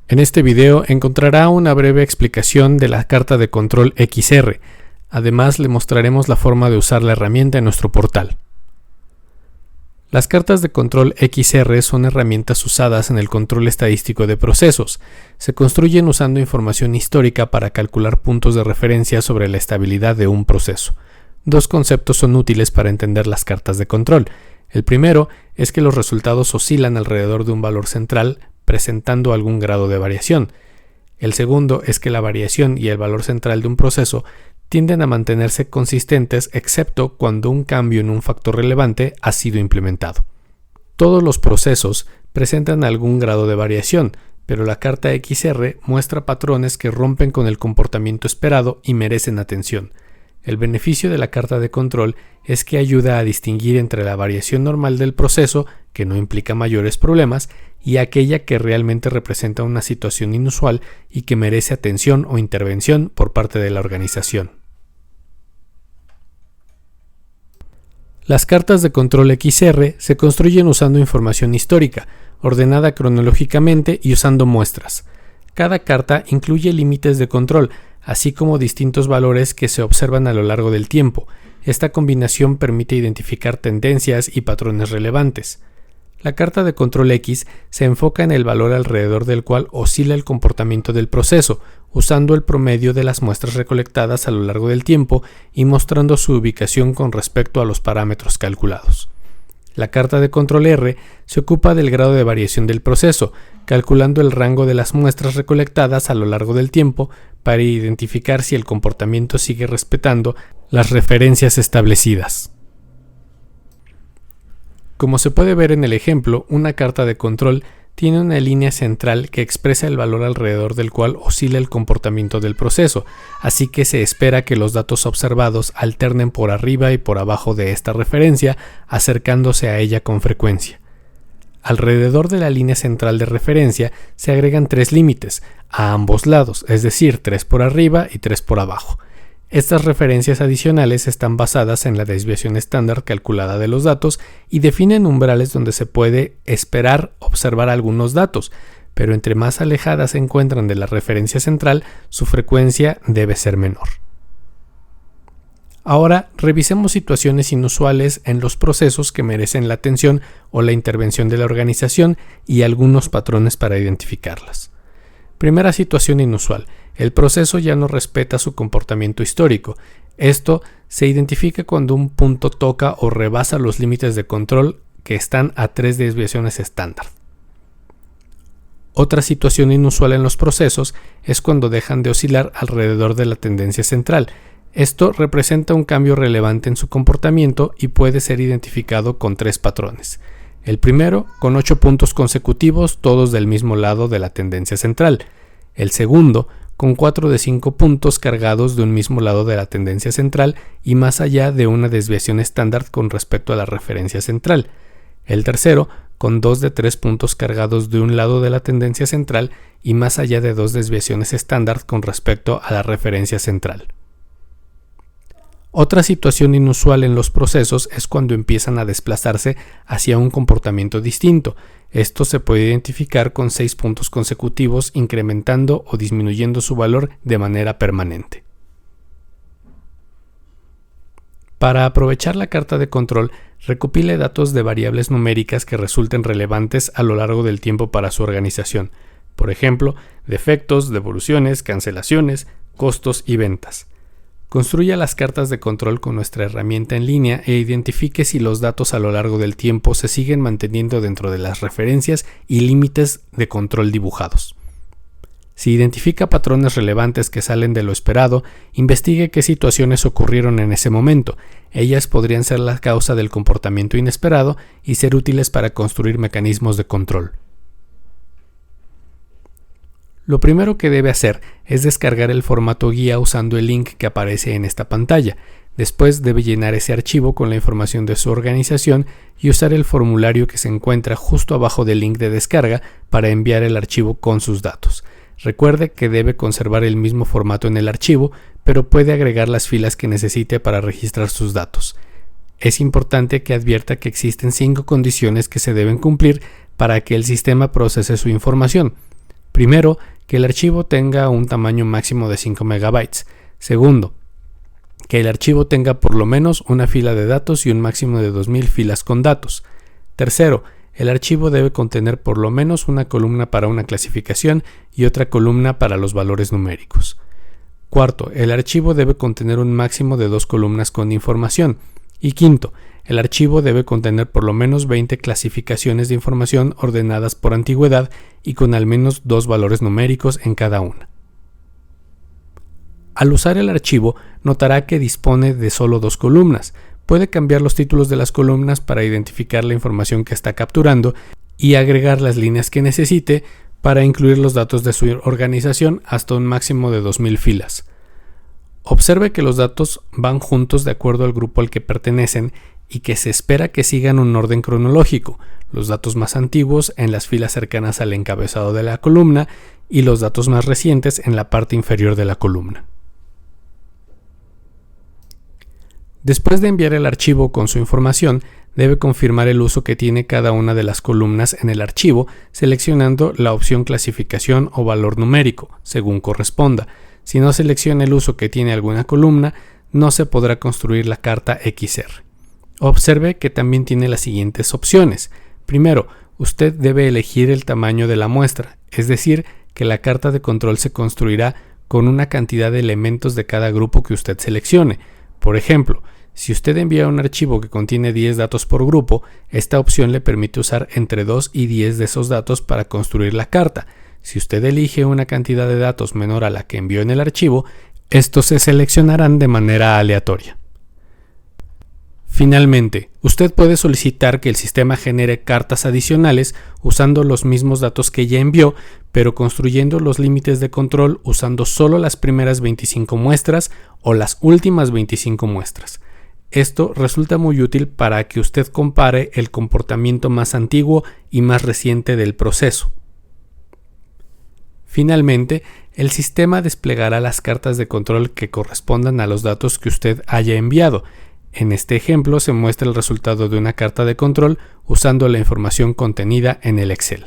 En este video encontrará una breve explicación de la carta de control XR. Además, le mostraremos la forma de usar la herramienta en nuestro portal. Las cartas de control XR son herramientas usadas en el control estadístico de procesos. Se construyen usando información histórica para calcular puntos de referencia sobre la estabilidad de un proceso. Dos conceptos son útiles para entender las cartas de control. El primero es que los resultados oscilan alrededor de un valor central, presentando algún grado de variación. El segundo es que la variación y el valor central de un proceso tienden a mantenerse consistentes excepto cuando un cambio en un factor relevante ha sido implementado. Todos los procesos presentan algún grado de variación, pero la carta XR muestra patrones que rompen con el comportamiento esperado y merecen atención. El beneficio de la carta de control es que ayuda a distinguir entre la variación normal del proceso, que no implica mayores problemas, y aquella que realmente representa una situación inusual y que merece atención o intervención por parte de la organización. Las cartas de control XR se construyen usando información histórica, ordenada cronológicamente y usando muestras. Cada carta incluye límites de control, así como distintos valores que se observan a lo largo del tiempo. Esta combinación permite identificar tendencias y patrones relevantes. La carta de control X se enfoca en el valor alrededor del cual oscila el comportamiento del proceso, usando el promedio de las muestras recolectadas a lo largo del tiempo y mostrando su ubicación con respecto a los parámetros calculados. La carta de control R se ocupa del grado de variación del proceso, calculando el rango de las muestras recolectadas a lo largo del tiempo para identificar si el comportamiento sigue respetando las referencias establecidas. Como se puede ver en el ejemplo, una carta de control tiene una línea central que expresa el valor alrededor del cual oscila el comportamiento del proceso, así que se espera que los datos observados alternen por arriba y por abajo de esta referencia, acercándose a ella con frecuencia. Alrededor de la línea central de referencia se agregan tres límites, a ambos lados, es decir, 3 por arriba y 3 por abajo. Estas referencias adicionales están basadas en la desviación estándar calculada de los datos y definen umbrales donde se puede esperar observar algunos datos, pero entre más alejadas se encuentran de la referencia central, su frecuencia debe ser menor. Ahora, revisemos situaciones inusuales en los procesos que merecen la atención o la intervención de la organización y algunos patrones para identificarlas. Primera situación inusual. El proceso ya no respeta su comportamiento histórico. Esto se identifica cuando un punto toca o rebasa los límites de control que están a 3 desviaciones estándar. Otra situación inusual en los procesos es cuando dejan de oscilar alrededor de la tendencia central. Esto representa un cambio relevante en su comportamiento y puede ser identificado con 3 patrones. El primero, con 8 puntos consecutivos, todos del mismo lado de la tendencia central. El segundo, con 4 de 5 puntos cargados de un mismo lado de la tendencia central y más allá de una desviación estándar con respecto a la referencia central. El tercero, con 2 de 3 puntos cargados de un lado de la tendencia central y más allá de 2 desviaciones estándar con respecto a la referencia central. Otra situación inusual en los procesos es cuando empiezan a desplazarse hacia un comportamiento distinto. Esto se puede identificar con 6 puntos consecutivos incrementando o disminuyendo su valor de manera permanente. Para aprovechar la carta de control, recopile datos de variables numéricas que resulten relevantes a lo largo del tiempo para su organización. Por ejemplo, defectos, devoluciones, cancelaciones, costos y ventas. Construya las cartas de control con nuestra herramienta en línea e identifique si los datos a lo largo del tiempo se siguen manteniendo dentro de las referencias y límites de control dibujados. Si identifica patrones relevantes que salen de lo esperado, investigue qué situaciones ocurrieron en ese momento. Ellas podrían ser la causa del comportamiento inesperado y ser útiles para construir mecanismos de control. Lo primero que debe hacer es descargar el formato guía usando el link que aparece en esta pantalla. Después debe llenar ese archivo con la información de su organización y usar el formulario que se encuentra justo abajo del link de descarga para enviar el archivo con sus datos. Recuerde que debe conservar el mismo formato en el archivo, pero puede agregar las filas que necesite para registrar sus datos. Es importante que advierta que existen 5 condiciones que se deben cumplir para que el sistema procese su información. Primero, que el archivo tenga un tamaño máximo de 5 MB. Segundo, que el archivo tenga por lo menos una fila de datos y un máximo de 2000 filas con datos. Tercero, el archivo debe contener por lo menos una columna para una clasificación y otra columna para los valores numéricos. Cuarto, el archivo debe contener un máximo de 2 columnas con información. Y quinto, el archivo debe contener por lo menos 20 clasificaciones de información ordenadas por antigüedad y con al menos 2 valores numéricos en cada una. Al usar el archivo, notará que dispone de solo 2 columnas. Puede cambiar los títulos de las columnas para identificar la información que está capturando y agregar las líneas que necesite para incluir los datos de su organización hasta un máximo de 2000 filas. Observe que los datos van juntos de acuerdo al grupo al que pertenecen y que se espera que sigan un orden cronológico, los datos más antiguos en las filas cercanas al encabezado de la columna y los datos más recientes en la parte inferior de la columna. Después de enviar el archivo con su información, debe confirmar el uso que tiene cada una de las columnas en el archivo, seleccionando la opción clasificación o valor numérico, según corresponda. Si no selecciona el uso que tiene alguna columna, no se podrá construir la carta XR. Observe que también tiene las siguientes opciones. Primero, usted debe elegir el tamaño de la muestra, es decir, que la carta de control se construirá con una cantidad de elementos de cada grupo que usted seleccione. Por ejemplo, si usted envía un archivo que contiene 10 datos por grupo, esta opción le permite usar entre 2 y 10 de esos datos para construir la carta. Si usted elige una cantidad de datos menor a la que envió en el archivo, estos se seleccionarán de manera aleatoria. Finalmente, usted puede solicitar que el sistema genere cartas adicionales usando los mismos datos que ya envió, pero construyendo los límites de control usando solo las primeras 25 muestras o las últimas 25 muestras. Esto resulta muy útil para que usted compare el comportamiento más antiguo y más reciente del proceso. Finalmente, el sistema desplegará las cartas de control que correspondan a los datos que usted haya enviado. En este ejemplo se muestra el resultado de una carta de control usando la información contenida en el Excel.